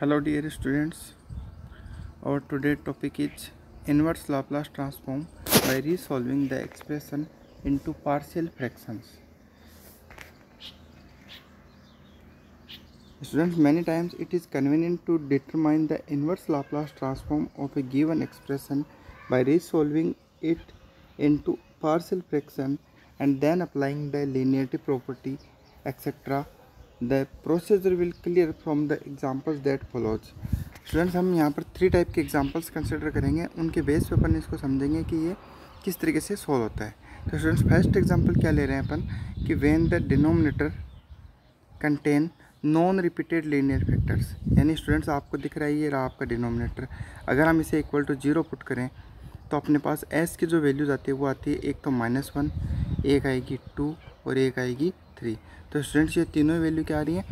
Hello dear students, our today topic is inverse Laplace transform by resolving the expression into partial fractions. Students, many times it is convenient to determine the inverse Laplace transform of a given expression by resolving it into partial fraction and then applying the linearity property, etc. The procedure will clear from the examples that follows. Students, हम यहाँ पर 3 type के examples consider करेंगे, उनके base पे अपन इसको समझेंगे कि ये किस तरीके से सॉल्व होता है। तो स्टूडेंट्स, फर्स्ट एग्जांपल क्या ले रहे हैं अपन कि when the denominator contain non repeated linear factors, यानी स्टूडेंट्स आपको दिख रहा है ये रहा आपका डिनोमिनेटर। अगर हम इसे इक्वल टू 0 पुट करें तो अपने पास एस की जो वैल्यूज आती है वो आती है, एक तो -1, एक आएगी 2 और एक आएगी 3। तो स्टूडेंट्स, ये तीनों वैल्यू क्या आ रही है?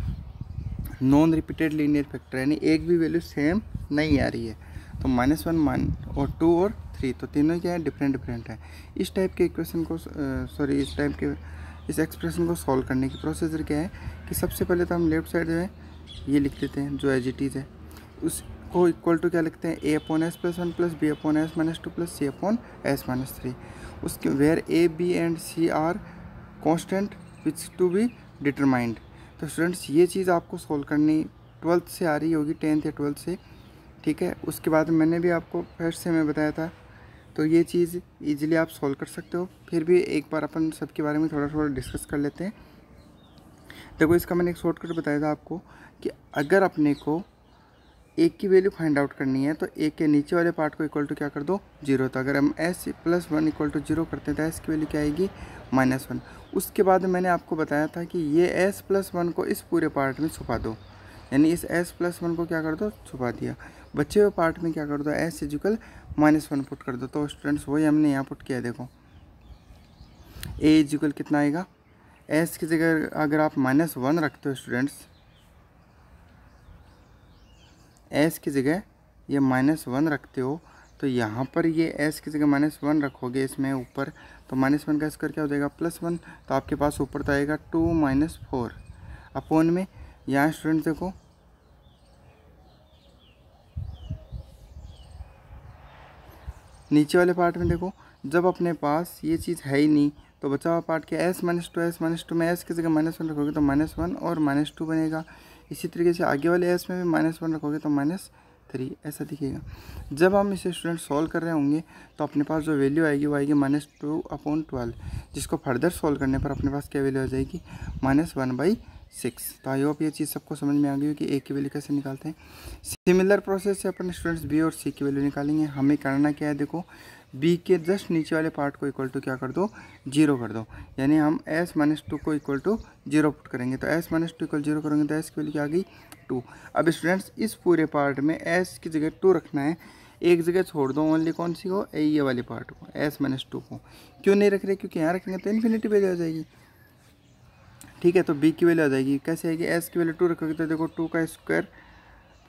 नॉन रिपीटेड लीनियर फैक्टर, यानी एक भी वैल्यू सेम नहीं आ रही है। तो -1 और 2 और 3 तो तीनों क्या है? डिफरेंट है। इस टाइप के इक्वेशन को इस एक्सप्रेशन को सॉल्व करने की प्रोसीजर क्या है कि सबसे पहले तो हम लेफ्ट साइड जो है ये लिख देते हैं जो एज इट इज़ है, उसको इक्वल टू क्या लिखते हैं? a/s + 1 + b/s - 2 + c/s - 3। उसके where a, b and c are constant which to be determined. तो स्टूडेंट्स, ये चीज़ आपको सोल्व करनी 12th से आ रही होगी, 10th या 12th से, ठीक है। उसके बाद मैंने भी आपको फर्स्ट से मैं बताया था, तो ये चीज़ इजीली आप सोल्व कर सकते हो। फिर भी एक बार अपन सबके बारे में थोड़ा डिस्कस कर लेते हैं। देखो, इसका मैंने एक शॉर्टकट बताया था आपको कि अगर अपने को एक की वैल्यू फाइंड आउट करनी है तो एक के नीचे वाले पार्ट को इक्वल टू क्या कर दो? 0। तो अगर हम s + 1 = 0 करते हैं तो s की वैल्यू क्या आएगी? -1। उसके बाद मैंने आपको बताया था कि ये s + 1 को इस पूरे पार्ट में छुपा दो, यानी इस s + 1 को क्या कर दो? छुपा दिया। बचे हुए पार्ट में क्या कर दो? s = -1 पुट कर दो। तो स्टूडेंट्स, वही हमने यहाँ पुट किया। देखो a = कितना आएगा? s की जगह अगर आप -1 रखते हो स्टूडेंट्स, s की जगह ये -1 रखते हो, तो यहाँ पर ये s की जगह -1 रखोगे इसमें ऊपर, तो -1 का स्क्वायर क्या हो जाएगा? +1। तो आपके पास ऊपर तो आएगा 2 - 4 अपॉन में, यहाँ स्टूडेंट्स देखो नीचे वाले पार्ट में देखो, जब अपने पास ये चीज़ है ही नहीं तो बचा हुआ पार्ट क्या? s - 2 में s की जगह -1 रखोगे तो -1 और -2 बनेगा। इसी तरीके से आगे वाले s में भी -1 रखोगे तो -3 ऐसा दिखेगा। जब हम इसे स्टूडेंट सॉल्व कर रहे होंगे तो अपने पास जो वैल्यू आएगी वो आएगी -2/12, जिसको फर्दर सॉल्व करने पर अपने पास क्या वैल्यू आ जाएगी? -1/6। तो आई होप ये चीज़ सबको समझ में आ गई हो कि a की वैल्यू कैसे निकालते हैं। सिमिलर प्रोसेस से अपन स्टूडेंट्स b और c की वैल्यू निकालेंगे। हमें करना क्या है? देखो, b के जस्ट नीचे वाले पार्ट को इक्वल टू क्या कर दो? 0 कर दो, यानी हम s - 2 को इक्वल टू 0 पुट करेंगे। तो s - 2 = 0 करेंगे तो s की वैल्यू क्या आ गई? 2। अब स्टूडेंट्स, इस पूरे पार्ट में s की जगह 2 रखना है, एक जगह छोड़ दो ओनली, कौन सी को? ये वाले पार्ट को, s - 2 को। क्यों नहीं रख रहे? क्योंकि यहाँ रखेंगे तो इन्फिनिटी वैल्यू आ जाएगी, ठीक है। तो b की वैल्यू आ जाएगी, कैसे आएगी? s की वैल्यू 2 रखोगे तो देखो 2 का स्क्वायर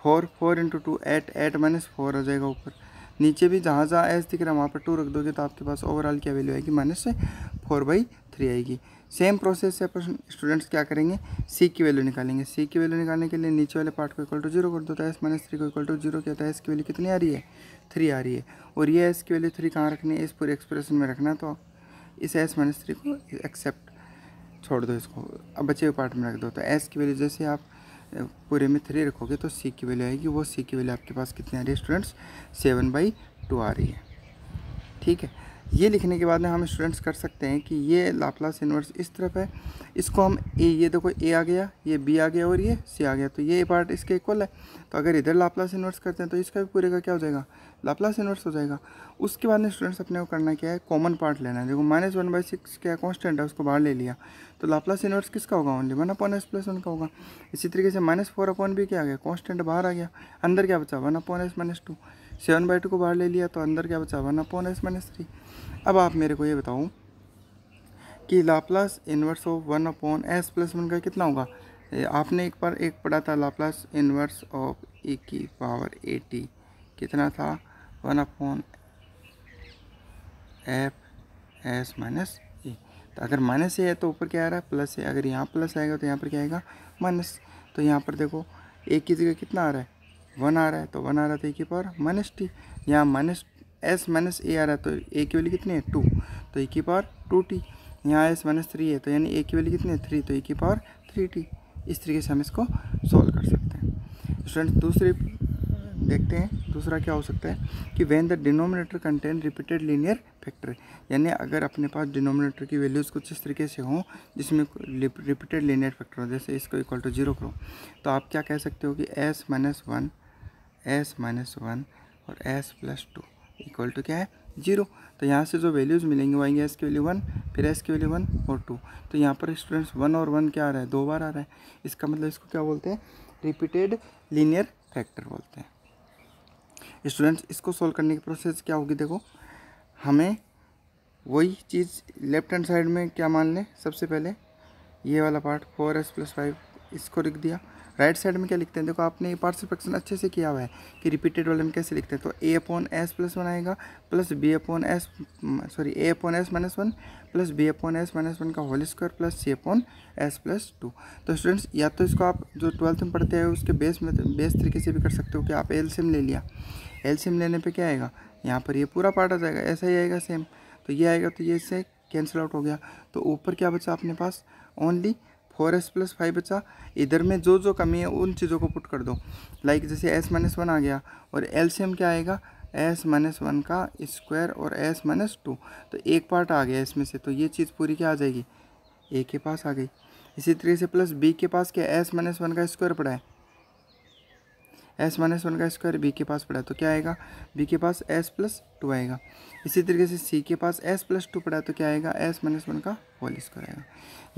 4, 4 × 2 8, 8 - 4 हो जाएगा ऊपर। नीचे भी जहाँ जहाँ एस दिख रहा है वहाँ पर 2 रख दोगे तो आपके पास ओवरऑल क्या वैल्यू आएगी? -4/3 आएगी। सेम प्रोसेस से अपन स्टूडेंट्स क्या करेंगे? सी की वैल्यू निकालेंगे। सी की वैल्यू निकालने के लिए नीचे वाले पार्ट को इक्वल टू 0 कर दो, तो s - 3 को इक्वल टू 0 किया तो एस की वैल्यू कितनी आ रही है? 3 आ रही है। और ये एस की वैल्यू 3 कहाँ रखनी है? इस पूरे एक्सप्रेशन में रखना है। तो इस s - 3 को एक्सेप्ट छोड़ दो, इसको अब बचे हुए पार्ट में रख दो। तो s की वैल्यू जैसे आप पूरे में 3 रखोगे तो c की वैल्यू आएगी, वो c की वैल्यू आपके पास कितनी आ रही है स्टूडेंट्स? 7/2 आ रही है, ठीक है। ये लिखने के बाद में हम स्टूडेंट्स कर सकते हैं कि ये लाप्लास इन्वर्स इस तरफ है, इसको हम ये देखो a आ गया, ये b आ गया और ये c आ गया, तो ये पार्ट इसके इक्वल है। तो अगर इधर लाप्लास इन्वर्स करते हैं तो इसका भी पूरे का क्या हो जाएगा? लाप्लास इन्वर्स हो जाएगा। उसके बाद में स्टूडेंट्स अपने को करना क्या है? कॉमन पार्ट लेना है। देखो -1/6 क्या कॉन्स्टेंट है, उसको बाहर ले लिया, तो लाप्लास इन्वर्स किसका होगा? ओनली 1/s + 1 का होगा। इसी तरीके से -4/b क्या आ गया? कॉन्स्टेंट बाहर आ गया, अंदर क्या बचा? 1/s - 2। 7/2 को बाहर ले लिया तो अंदर क्या बचा? 1/s - 3। अब आप मेरे को ये बताओ कि लाप्लास इन्वर्स ऑफ 1/s + 1 का कितना होगा? आपने एक बार एक पढ़ा था लाप्लास इन्वर्स ऑफ e⁻at कितना था? 1/f s - a। तो अगर माइनस है तो ऊपर क्या आ रहा है? प्लस है। अगर यहाँ प्लस आएगा तो यहाँ पर क्या आएगा? माइनस। तो यहाँ पर देखो a की जगह कितना आ रहा है? 1 आ रहा है तो 1 आ रहा है तो e की पावर माइनस टी। यहाँ माइनस s माइनस ए आ रहा है तो a की वैल्यू कितनी है 2 तो e की पावर 2t। यहाँ s माइनस 3 है तो यानी a की वैल्यू कितनी है 3 तो e की पावर 3t। इस तरीके से हम इसको सॉल्व कर सकते हैं। स्टूडेंट दूसरे देखते हैं, दूसरा क्या हो सकता है कि when the denominator contain repeated linear factor, यानी अगर अपने पास डिनोमिनेटर की वैल्यूज़ कुछ इस तरीके से हों जिसमें रिपीटेड लीनियर फैक्टर हो, जैसे इसको इक्वल टू 0 करो, तो आप क्या कह सकते हो कि s माइनस 1 और s प्लस 2 इक्वल टू क्या है 0। तो यहाँ से जो वैल्यूज़ मिलेंगी वो आएंगे s की वैल्यू 1, फिर s की वैल्यू 1 और 2। तो यहाँ पर स्टूडेंट्स 1 और 1 क्या आ रहा है 2 बार आ रहा है। इसका मतलब इसको क्या बोलते हैं रिपीटेड लीनियर फैक्टर बोलते हैं। स्टूडेंट्स इसको सॉल्व करने की प्रोसेस क्या होगी, देखो हमें वही चीज़ लेफ्ट हैंड साइड में क्या मान लें, सबसे पहले ये वाला पार्ट 4s प्लस 5 इसको लिख दिया। राइट साइड में क्या लिखते हैं, देखो आपने ये पार्शियल फ्रैक्शन अच्छे से किया हुआ है कि रिपीटेड वाले में कैसे लिखते हैं, तो a अपॉन एस प्लस 1 आएगा plus a upon s minus 1 plus b upon s minus 1 का whole square plus c upon s plus 2। तो स्टूडेंट्स या तो इसको आप जो 12th में पढ़ते हैं उसके बेस तरीके से भी कर सकते हो कि आप एलसीएम ले लिया, एलसीएम लेने पे क्या आएगा, यहाँ पर ये पूरा पार्ट आ जाएगा, ऐसा ही आएगा सेम, तो ये आएगा तो ये इससे कैंसिल आउट हो गया। तो ऊपर क्या बचा अपने पास ओनली 4s प्लस 5 बचा। इधर में जो जो कमी है उन चीज़ों को पुट कर दो, लाइक जैसे s माइनस 1 आ गया और एलसीएम क्या आएगा s माइनस 1 का स्क्वायर और s माइनस 2, तो एक पार्ट आ गया इसमें से, तो ये चीज़ पूरी क्या आ जाएगी a के पास आ गई। इसी तरीके से प्लस b के पास क्या s माइनस 1 का स्क्वायर पड़ा है, s माइनस 1 का स्क्वायर b के पास पड़ा है तो क्या आएगा b के पास s प्लस 2 आएगा। इसी तरीके से c के पास s प्लस 2 पड़ा है तो क्या आएगा s माइनस 1 का होल स्क्वायर आएगा।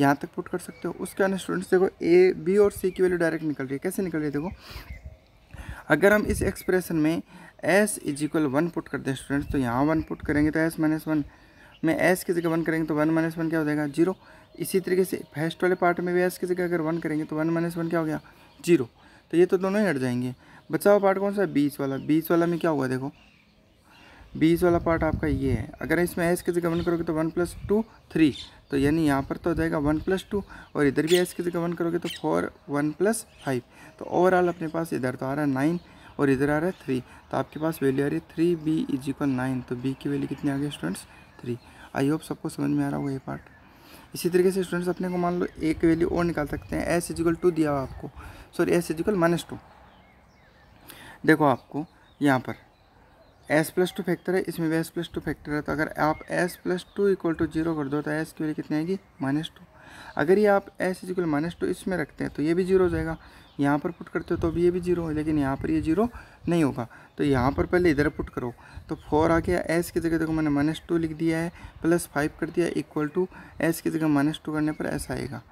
यहाँ तक पुट कर सकते हो। उसके बाद स्टूडेंट्स देखो a b और c की वैल्यू डायरेक्ट निकल रही है, कैसे निकल रही है देखो, अगर हम इस एक्सप्रेशन में s इज इक्वल 1 पुट करते हैं स्टूडेंट्स, तो यहाँ 1 पुट करेंगे तो s माइनस 1 में s की जगह 1 करेंगे तो 1 माइनस 1 क्या हो जाएगा 0। इसी तरीके से फर्स्ट वाले पार्ट में भी s की जगह अगर 1 करेंगे तो 1 माइनस 1 क्या हो गया 0, तो ये तो दोनों ही हट जाएंगे। बचा हुआ पार्ट कौन सा है बीच वाला, बीच वाला में क्या हुआ देखो, बीच वाला पार्ट आपका ये है, अगर इसमें s की जगह 1 करोगे तो 1 प्लस 2 3, तो यानी यहाँ पर तो हो जाएगा 1 प्लस 2 और इधर भी s की जगह 1 करोगे तो 4 1 प्लस 5, तो ओवरऑल अपने पास इधर तो आ रहा है 9 और इधर आ रहा है 3, तो आपके पास वैल्यू आ रही है 3b इज इक्वल 9, तो b की वैल्यू कितनी आ गई स्टूडेंट्स 3। आई होप सबको समझ में आ रहा होगा ये पार्ट। इसी तरीके से स्टूडेंट्स अपने को मान लो एक वैल्यू और निकाल सकते हैं, s इज इक्वल 2 दिया हुआ आपको, sorry s is equal minus 2। देखो आपको यहाँ पर s प्लस 2 फैक्टर है, इसमें भी s प्लस 2 फैक्टर है, तो अगर आप s प्लस 2 इक्वल टू 0 कर दो तो s की वैल्यू कितनी आएगी माइनस 2। अगर ये आप s इज इक्वल माइनस 2 इसमें रखते हैं तो ये भी 0 हो जाएगा, यहाँ पर पुट करते हो तो भी ये भी 0 हो, लेकिन यहाँ पर ये 0 नहीं होगा, तो यहाँ पर पहले इधर पुट करो तो 4 आ गया, s की जगह देखो मैंने माइनस 2 लिख दिया है प्लस 5 कर दिया इक्वल टू s की जगह माइनस 2 करने पर s आएगा।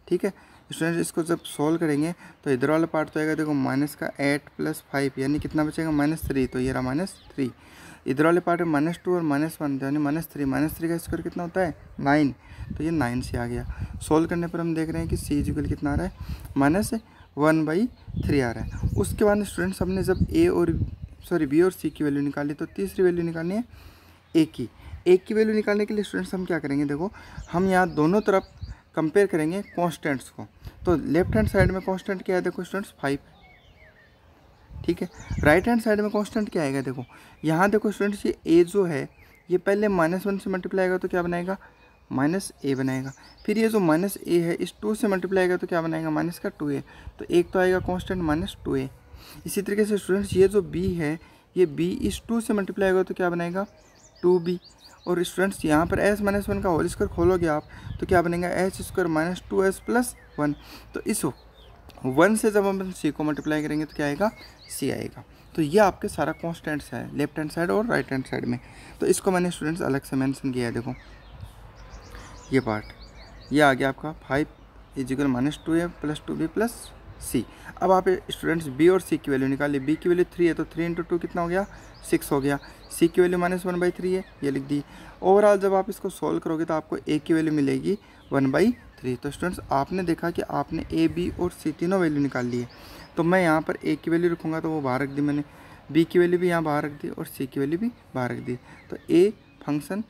ठीक है स्टूडेंट, इसको जब सॉल्व करेंगे तो इधर वाला पार्ट तो आएगा देखो माइनस का 8 प्लस 5 यानी कितना बचेगा -3, तो ये रहा -3। इधर वाले पार्ट में -2 और -1 यानी -3 का स्क्वायर कितना होता है 9, तो ये 9 से आ गया। सॉल्व करने पर हम देख रहे हैं कि सी इक्वल कितना आ रहा है -1/3 आ रहा है। उसके बाद स्टूडेंट्स हमने जब बी और सी की वैल्यू निकाली तो तीसरी वैल्यू निकालनी है ए की वैल्यू निकालने के लिए स्टूडेंट्स हम क्या करेंगे, देखो हम यहाँ दोनों तरफ कंपेयर करेंगे कॉन्स्टेंट्स को, तो लेफ्ट हैंड साइड में कांस्टेंट क्या है देखो स्टूडेंट्स 5, ठीक है। राइट हैंड साइड में कांस्टेंट क्या आएगा देखो, यहाँ देखो स्टूडेंट्स ये a जो है ये पहले -1 से मल्टीप्लाई आएगा तो क्या बनाएगा -a बनाएगा, फिर ये जो -a है इस 2 से मल्टीप्लाई आएगा तो क्या बनाएगा -2a, तो एक तो आएगा कांस्टेंट -2a। इसी तरीके से स्टूडेंट्स ये जो b है ये b इस 2 से मल्टीप्लाई होगा तो क्या बनाएगा 2b, और स्टूडेंट्स यहाँ पर s माइनस 1 का होल स्क्वायर खोलोगे आप तो क्या बनेगा h square minus 2s plus 1, तो इस 1 से जब हम c को मल्टीप्लाई करेंगे तो क्या आएगा c आएगा। तो ये आपके सारा कॉन्स्टेंट्स है लेफ्ट हैंड साइड और राइट हैंड साइड में, तो इसको मैंने स्टूडेंट्स अलग से मेंशन किया है। देखो ये पार्ट ये आ गया आपका 5 is equal -2a plus 2b plus c। अब आप स्टूडेंट्स b और c की वैल्यू निकालिए, b की वैल्यू 3 है तो 3 × 2 कितना हो गया 6 हो गया, c की वैल्यू -1/3 है ये लिख दी। ओवरऑल जब आप इसको सॉल्व करोगे तो आपको a की वैल्यू मिलेगी 1/3। तो स्टूडेंट्स आपने देखा कि आपने a b और c तीनों वैल्यू निकाल ली है, तो मैं यहाँ पर a की वैल्यू रखूँगा तो वो बाहर रख दी मैंने, b की वैल्यू भी यहाँ बाहर रख दी और c की वैल्यू भी बाहर रख दी, तो a function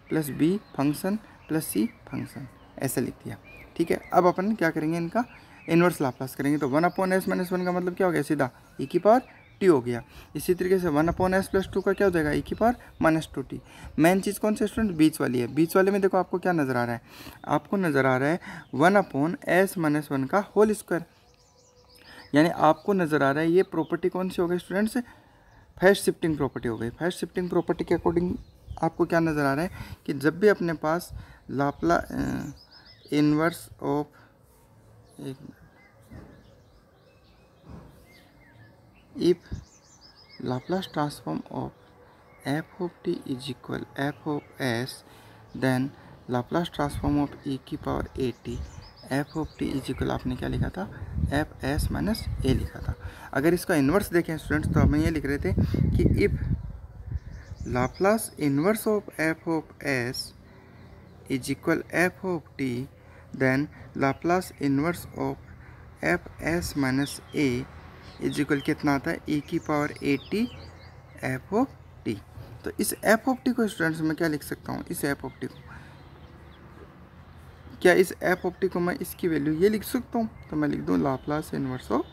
plus b function plus c function ऐसे लिख दिया। ठीक है, अब अपन क्या करेंगे इनका इन्वर्स लाप्लास करेंगे, तो 1/s - 1 का मतलब क्या हो गया सीधा e की पावर टी हो गया। इसी तरीके से 1/s+2 का क्या हो जाएगा, e⁻⁻²t। मेन चीज़ कौन सी स्टूडेंट, बीच वाली है। बीच वाले में देखो आपको क्या नज़र आ रहा है, आपको नज़र आ रहा है 1/s-1 का होल स्क्वायर, यानी आपको नज़र आ रहा है ये प्रॉपर्टी कौन सी हो गई स्टूडेंट्स, फेज शिफ्टिंग प्रॉपर्टी हो गई। फेज शिफ्टिंग प्रॉपर्टी के अकॉर्डिंग आपको क्या नज़र आ रहा है कि जब भी अपने पास Laplace inverse of if Laplace transform of f of t is equal f of s, then Laplace transform of e⁻at f of t is equal, आपने क्या लिखा था, f(s-a) लिखा था। अगर इसका इन्वर्स देखें स्टूडेंट्स तो हम ये लिख रहे थे कि if Laplace inverse of f of s is equal f of t, then Laplace inverse of f(s-a) is equal कितना आता है, e⁻at f of t। तो इस f of t को स्टूडेंट्स मैं क्या लिख सकता हूँ, इस f of t को, क्या इस f of t को मैं इसकी वैल्यू ये लिख सकता हूँ, तो मैं लिख दूँ Laplace inverse of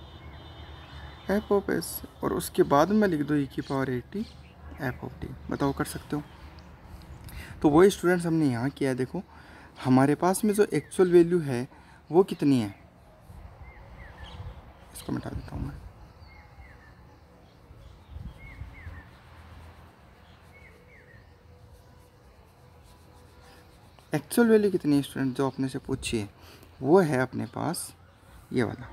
f of s, और उसके बाद मैं लिख दूँ e⁻at f of t। बताओ कर सकते हो। तो वही स्टूडेंट्स हमने यहाँ किया है। देखो हमारे पास में जो एक्चुअल वैल्यू है वो कितनी है, इसको मिटा देता हूँ मैं। एक्चुअल वैल्यू कितनी है स्टूडेंट, जो अपने से पूछिए वो है अपने पास ये वाला।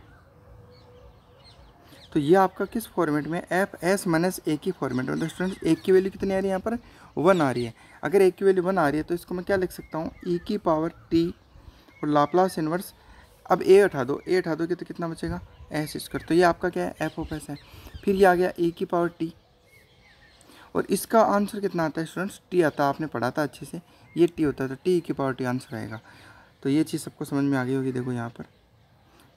तो ये आपका किस फॉर्मेट में, f(s-a) की फॉर्मेट में। तो स्टूडेंट एक की वैल्यू कितनी आ रही है, यहाँ पर 1 आ रही है। अगर एक की वैल्यू 1 आ रही है तो इसको मैं क्या लिख सकता हूँ, e⁻t और लाप्लास इन्वर्स, अब a हटा दो, a हटा दोगे तो कितना बचेगा, s²। तो ये आपका क्या है, f of s है। फिर ये आ गया e⁻t, और इसका आंसर कितना आता है स्टूडेंट्स, t आता है, आपने पढ़ा था अच्छे से, ये t होता है तो t e⁻t आंसर आएगा। तो ये चीज़ सबको समझ में आ गई होगी। देखो यहाँ पर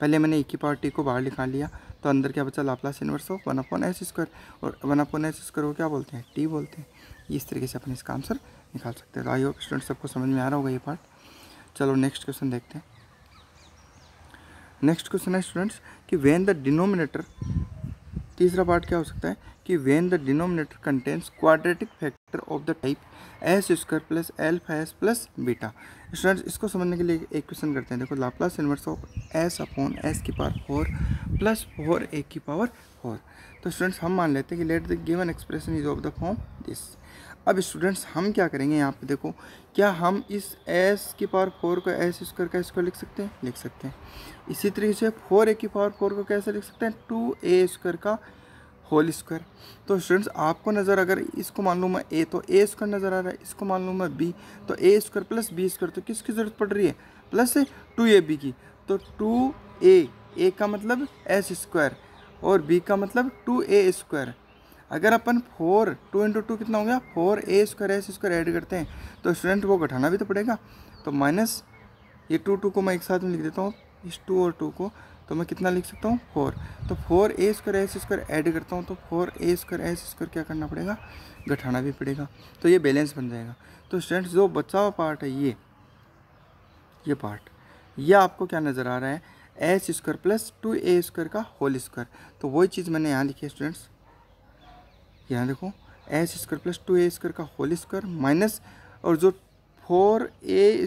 पहले मैंने e⁻t को बाहर निकाल लिया तो अंदर क्या बचा, लाप्लास इन्वर्स ऑफ 1/s², और 1/s² को क्या बोलते हैं, t बोलते हैं। इस तरीके से अपने इसका आंसर निकाल सकते हैं। तो आई होप स्टूडेंट सबको समझ में आ रहा होगा ये पार्ट। चलो नेक्स्ट क्वेश्चन देखते हैं। नेक्स्ट क्वेश्चन है स्टूडेंट्स कि व्हेन द डिनोमिनेटर, तीसरा पार्ट क्या हो सकता है कि when the denominator contains quadratic factor of the type s² plus α(s) plus beta. Students इसको समझने के लिए एक क्वेश्चन करते हैं। देखो Laplace inverse of s/s⁴ plus 4a⁴। तो स्टूडेंट्स हम मान लेते हैं कि let the given expression is of the form this. अब स्टूडेंट्स हम क्या करेंगे, यहाँ पे देखो क्या हम इस s⁴ को s² का स्क्वायर लिख सकते हैं, लिख सकते हैं। इसी तरीके से 4a⁴ को कैसे लिख सकते हैं, 2a² का होल स्क्वायर। तो स्टूडेंट्स आपको नज़र, अगर इसको मान लूँ मैं a तो a² नज़र आ रहा है, इसको मान लूँ मैं b तो a² प्लस b²। तो किसकी ज़रूरत पड़ रही है, प्लस 2ab की। तो 2a का मतलब s² और b का मतलब 2a²। अगर अपन 2 × 2 कितना हो गया, 4a² s² ऐड करते हैं तो स्टूडेंट वो घटाना भी तो पड़ेगा। तो माइनस ये 2 को मैं एक साथ में लिख देता हूँ, इस 2 और 2 को, तो मैं कितना लिख सकता हूँ, 4। तो 4a² s² ऐड करता हूँ तो 4a² s² क्या करना पड़ेगा, घटाना भी पड़ेगा। तो ये बैलेंस बन जाएगा। तो स्टूडेंट्स जो बचा हुआ पार्ट है ये पार्ट, ये आपको क्या नज़र आ रहा है, s² प्लस 2a² का होल स्क्वायर। तो वही चीज़ मैंने यहाँ लिखी है स्टूडेंट्स, यहाँ देखो s² प्लस 2a² का होल स्क्वायर माइनस, और जो 4a²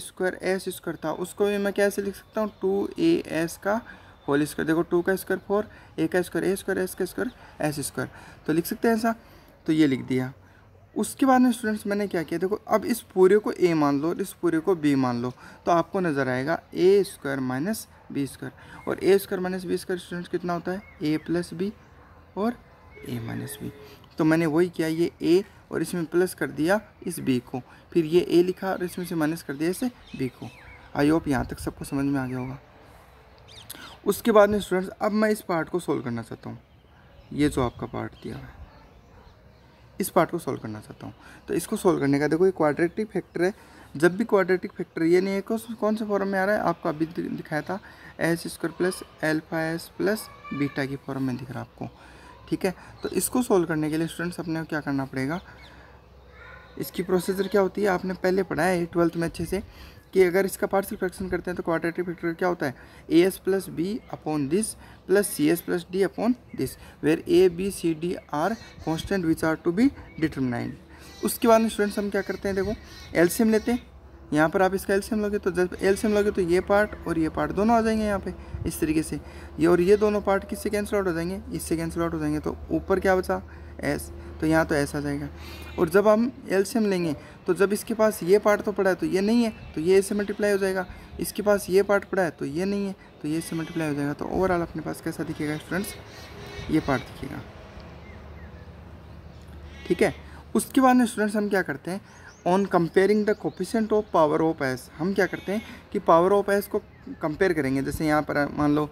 s² था उसको भी मैं कैसे लिख सकता हूँ, 2as का होल स्क्वायर। देखो 2 का स्क्वायर 4, a का स्क्वायर a², s का स्क्वायर s²। तो लिख सकते हैं ऐसा, तो ये लिख दिया। उसके बाद में स्टूडेंट्स मैंने क्या किया, देखो अब इस पूरे को a मान लो और इस पूरे को b मान लो, तो आपको नज़र आएगा a² माइनस b²। और a² माइनस b² स्टूडेंट्स कितना होता है, a प्लस b और a माइनस b। तो मैंने वही किया, ये a और इसमें प्लस कर दिया इस b को, फिर ये a लिखा और इसमें से माइनस कर दिया इसे b को। आई होप यहाँ तक सबको समझ में आ गया होगा। उसके बाद में स्टूडेंट्स अब मैं इस पार्ट को सोल्व करना चाहता हूँ, ये जो आपका पार्ट दिया हुआ है इस पार्ट को सोल्व करना चाहता हूँ। तो इसको सोल्व करने का देखो ये क्वाड्रेटिक फैक्टर है। जब भी क्वाड्रेटिक फैक्टर, ये नहीं है कौन से फॉर्म में आ रहा है, आपको अभी दिखाया था s² plus α(s) plus beta की फॉर्म में दिख रहा है आपको, ठीक है। तो इसको सोल्व करने के लिए स्टूडेंट्स अपने क्या करना पड़ेगा, इसकी प्रोसीजर क्या होती है आपने पहले पढ़ा है 12th में अच्छे से, कि अगर इसका पार्शियल फ्रैक्शन करते हैं तो क्वाड्रेटिक फैक्टर क्या होता है, A S plus B upon this plus C S plus D upon this, where A B C D are constant which are to be determined. उसके बाद में स्टूडेंट्स हम क्या करते हैं, देखो एलसीएम लेते हैं। यहाँ पर आप इसका एलसीएम लोगे तो जब एलसीएम लोगे तो ये पार्ट और ये पार्ट दोनों आ जाएंगे यहाँ पे इस तरीके से, ये और ये दोनों पार्ट किससे कैंसिल आउट हो जाएंगे, इससे कैंसिल आउट हो जाएंगे। तो ऊपर क्या बचा, एस, तो यहाँ तो ऐसा आ जाएगा। और जब हम एलसीएम लेंगे तो जब इसके पास ये पार्ट तो पड़ा है तो ये नहीं है, तो ये इससे मल्टीप्लाई हो जाएगा। इसके पास ये पार्ट पड़ा है तो ये नहीं है, तो ये इससे मल्टीप्लाई हो जाएगा। तो ओवरऑल अपने पास कैसा दिखेगा स्टूडेंट्स, ये पार्ट दिखेगा। ठीक है। उसके बाद में स्टूडेंट्स हम क्या करते हैं, on comparing the coefficient of power of S, हम क्या करते हैं कि पावर ऑफ एस को कंपेयर करेंगे। जैसे यहाँ पर मान लो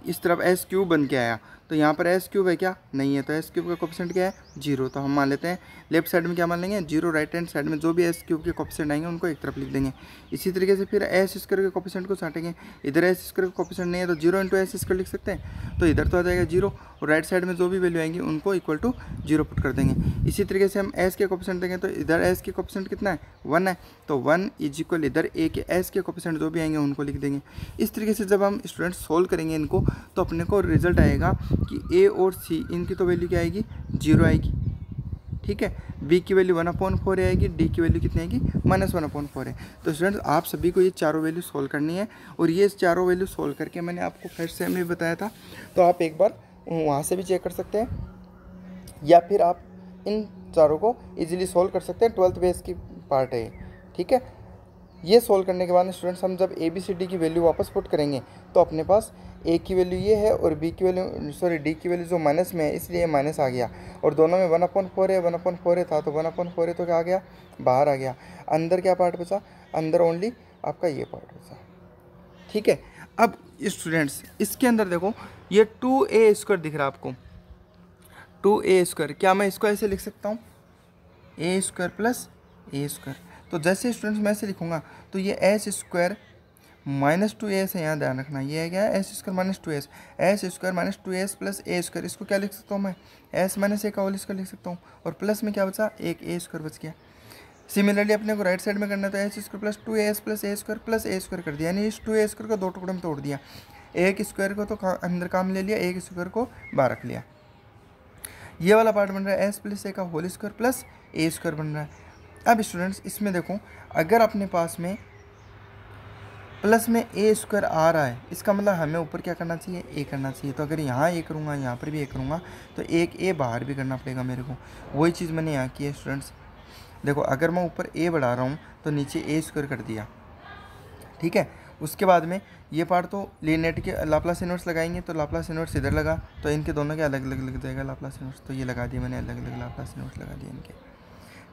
इस तरफ एस क्यूब बन के आया, तो यहाँ पर एस क्यूब है क्या, नहीं है, तो एस क्यूब का कोफिशिएंट क्या है, 0। तो हम मान लेते हैं लेफ्ट साइड में क्या मान लेंगे, 0। राइट हैंड साइड में जो भी एस क्यूब के कोफिशिएंट आएंगे उनको एक तरफ लिख देंगे। इसी तरीके से फिर एस स्क्वायर के कोफिशिएंट को छाटेंगे। इधर एस स्क्वायर का कोफिशिएंट नहीं है तो 0 इंटू एस स्क्वायर लिख सकते हैं, तो इधर तो आ जाएगा 0, और राइट साइड में जो भी वैल्यू आएंगी उनको इक्वल टू 0 पुट कर देंगे। इसी तरीके से हम एस के कोफिशिएंट देंगे तो इधर एस के कोफिशिएंट कितना है, 1 है, तो 1 इज इक्वल इधर ए के एस के कोफिशिएंट जो भी आएंगे उनको लिख देंगे। इस तरीके से जब हम स्टूडेंट सोल्व करेंगे इनको तो अपने को रिजल्ट आएगा कि ए और सी इनकी तो वैल्यू क्या आएगी, 0 आएगी। ठीक है, बी की वैल्यू 1/4 आएगी, डी की वैल्यू कितनी आएगी, -1/4 है। तो स्टूडेंट्स आप सभी को ये चारों वैल्यू सोल्व करनी है, और ये चारों वैल्यू सोल्व करके मैंने आपको फर्स्ट सेम में बताया था, तो आप एक बार वहाँ से भी चेक कर सकते हैं, या फिर आप इन चारों को इजीली सोल्व कर सकते हैं। 12th बेस की पार्ट है ये। ठीक है, ये सोल्व करने के बाद स्टूडेंट्स हम जब ए बी सी डी की वैल्यू वापस पुट करेंगे तो अपने पास ए की वैल्यू ये है और बी की वैल्यू सॉरी डी की वैल्यू जो माइनस में है इसलिए माइनस आ गया, और दोनों में 1/4 है, 1/4 है था तो 1/4 है तो क्या आ गया, बाहर आ गया। अंदर क्या पार्ट बचा, अंदर ओनली आपका ये पार्ट बचा। ठीक है, अब स्टूडेंट्स इसके अंदर देखो ये 2a² दिख रहा है आपको, 2a², क्या मैं इसको ऐसे लिख सकता हूँ, a² प्लस a²। तो जैसे स्टूडेंट्स मैं ऐसे लिखूंगा तो ये s² -2s है, यहाँ ध्यान रखना, ये है क्या, s² -2s, s² -2s plus a², इसको क्या लिख सकता हूँ मैं, s - a का होल स्क्वायर लिख सकता हूँ, और प्लस में क्या बचा, एक a² बच गया। सिमिलरली अपने को राइट साइड में करना, तो s² plus 2as plus a² plus a² कर दिया, यानी इस 2a² को दो टुकड़े में तोड़ दिया, एक स्क्वायर को तो अंदर काम ले लिया, एक स्क्वायर को बाहर रख लिया। ये वाला पार्ट बन रहा है s + a का होल स्क्वायर प्लस a² बन रहा है। अब स्टूडेंट्स इसमें देखो अगर अपने पास में प्लस में a² आ रहा है, इसका मतलब हमें ऊपर क्या करना चाहिए, a करना चाहिए। तो अगर यहाँ a करूँगा, यहाँ पर भी a करूँगा, तो एक a बाहर भी करना पड़ेगा मेरे को। वही चीज़ मैंने यहाँ की है स्टूडेंट्स। देखो अगर मैं ऊपर a बढ़ा रहा हूँ तो नीचे a² कर दिया। ठीक है, उसके बाद में ये पार्ट तो लिनियरिटी के लाप्लास इन्वर्स लगाएंगे, तो लाप्लास इन्वर्स इधर लगा, तो इनके दोनों के अलग अलग लग जाएगा लाप्लास इन्वर्स, तो ये लगा दिया मैंने, अलग अलग लाप्लास इन्वर्स लगा दिया इनके।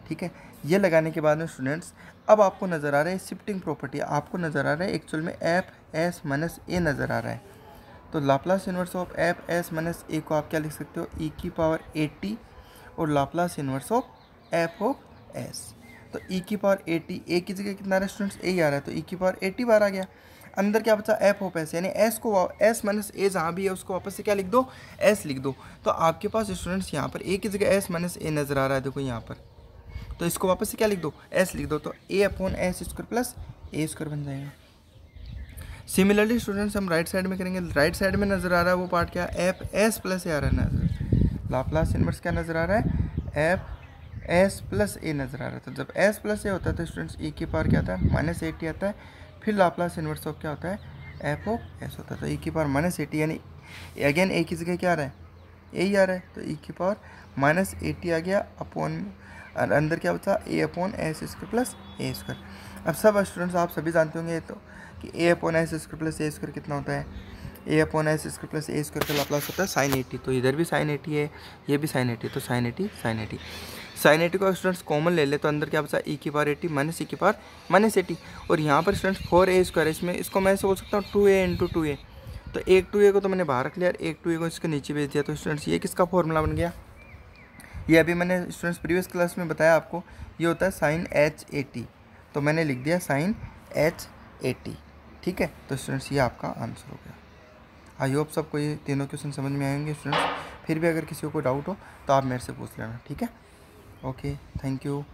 ठीक है, ये लगाने के बाद में स्टूडेंट्स अब आपको नज़र आ रहा है शिफ्टिंग प्रॉपर्टी, आपको नज़र आ रहा है एक्चुअल में एफ एस माइनस ए नज़र आ रहा है। तो Laplace inverse of F S minus A को आप क्या लिख सकते हो, e की पावर 80, और Laplace inverse of F of S, तो e की पावर 80, ए की जगह कितना आ रहा है स्टूडेंट्स, ए आ रहा है, तो e की पावर 80 बार आ गया। अंदर क्या बचा, एफ ऑफ एस, यानी एस को एस माइनस ए जहाँ भी है उसको वापस से क्या लिख दो, एस लिख दो। तो आपके पास स्टूडेंट्स यहाँ पर ए की जगह एस माइनस ए नज़र आ रहा है, देखो यहाँ पर, तो इसको वापस से क्या लिख दो, एस लिख दो, तो a/s² प्लस a² बन जाएगा। सिमिलरली स्टूडेंट्स हम राइट साइड में करेंगे, राइट साइड में नज़र आ रहा है वो पार्ट क्या, एफ एस प्लस ए आ रहा है नजर, लाप्लास इन्वर्स क्या नज़र आ रहा है, एफ एस प्लस ए नज़र आ रहा है। तो जब एस प्लस ए होता है तो स्टूडेंट्स e की पावर क्या आता है, -80 आता है, फिर लाप्लास इन्वर्स ऑफ क्या होता है, एफ ऑफ एस होता है, तो e की पावर -80, यानी अगेन ए की जगह क्या आ रहा है, ए ही आ रहा है, तो e की पावर -80 आ गया, अपॉन और अंदर क्या बचा, a/s² प्लस a²। अब सब स्टूडेंट्स आप सभी जानते होंगे तो कि a/s² प्लस a² कितना होता है, a/s² प्लस a² का लाप्लास होता है sin 80, तो इधर भी sin 80 है, ये भी sin 80, तो sin 80 sin 80 sin 80 को स्टूडेंट्स कॉमन ले ले, तो अंदर क्या बचा, e की पावर 80 माइनस e की पावर -80, और यहाँ पर स्टूडेंट्स 4a², इसमें इसको मैं ऐसे बोल सकता हूँ 2a इंटू 2a, तो एक 2a को तो मैंने बाहर रख लिया और एक 2a को इसके नीचे भेज दिया। तो स्टूडेंट्स ये किसका फॉर्मूला बन गया, ये अभी मैंने स्टूडेंट्स प्रीवियस क्लास में बताया आपको, ये होता है sin h80, तो मैंने लिख दिया sin h80। ठीक है, तो स्टूडेंट्स ये आपका आंसर हो गया। आई होप सबको ये तीनों क्वेश्चन समझ में आएंगे स्टूडेंट्स। फिर भी अगर किसी को डाउट हो तो आप मेरे से पूछ लेना। ठीक है, ओके, थैंक यू।